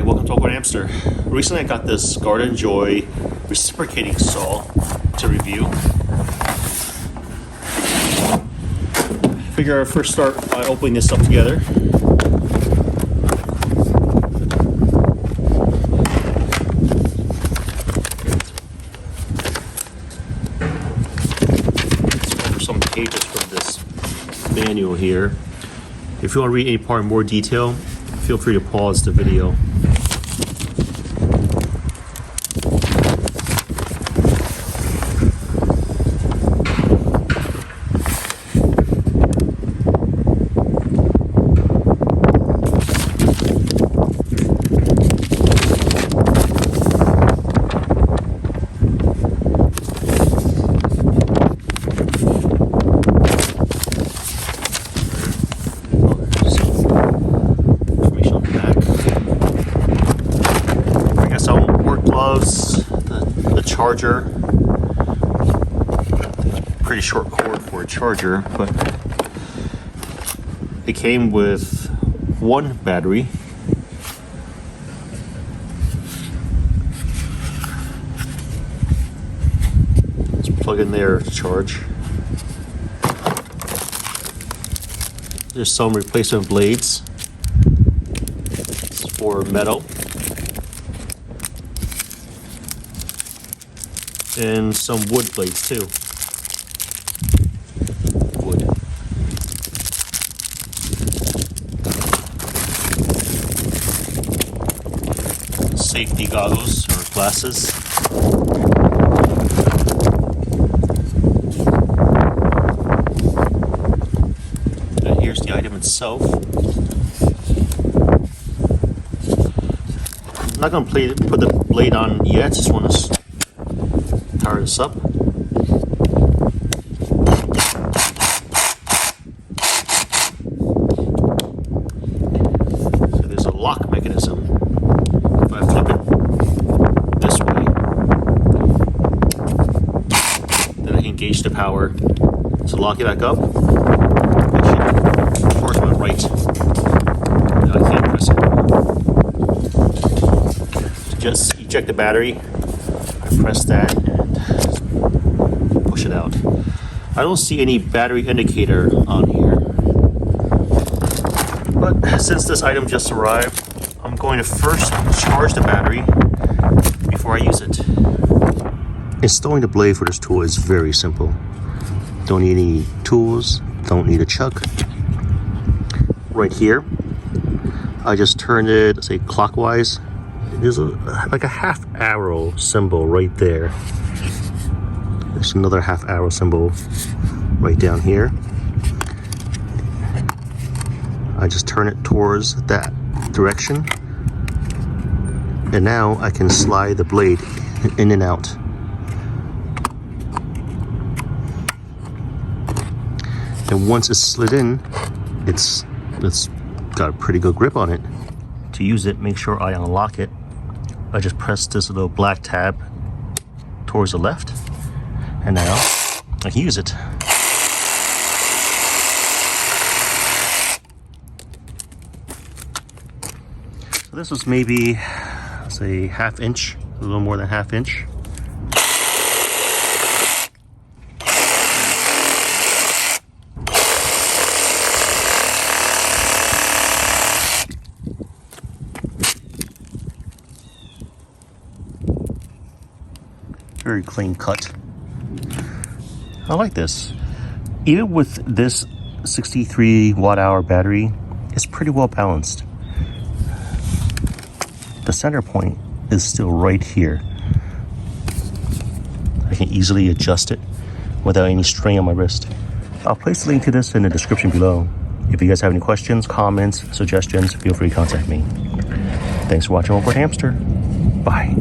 welcome to AwkwardHamster. Recently I got this GardenJoy Reciprocating saw to review. Figure I'd first start by opening this up together. Let's go over some pages from this manual here. If you want to read any part in more detail, feel free to pause the video. Gloves, the charger, pretty short cord for a charger, but it came with one battery, let's plug in there to charge. There's some replacement blades for metal. And some wood blades too. Wood. Safety goggles or glasses. And here's the item itself. I'm not going to put the blade on yet, just want to power this up. So there's a lock mechanism. If I flip it this way, then I can engage the power. So lock it back up. Of course, went right. Now I can't press it. Just eject the battery. I press that and push it out. I don't see any battery indicator on here, but since this item just arrived, I'm going to first charge the battery before I use it. Installing the blade for this tool is very simple. Don't need any tools, don't need a chuck. Right here, I just turned it, say clockwise. There's like a half arrow symbol right there. There's another half arrow symbol right down here. I just turn it towards that direction. And now I can slide the blade in and out. And once it's slid in, it's got a pretty good grip on it. To use it, make sure I unlock it. I just press this little black tab towards the left, and now I can use it. So this was maybe, say, ½ inch, a little more than ½ inch. Very clean cut. I like this. Even with this 63 watt-hour battery, it's pretty well balanced. The center point is still right here. I can easily adjust it without any strain on my wrist. I'll place a link to this in the description below. If you guys have any questions, comments, suggestions, feel free to contact me. Thanks for watching AwkwardHamster. Bye.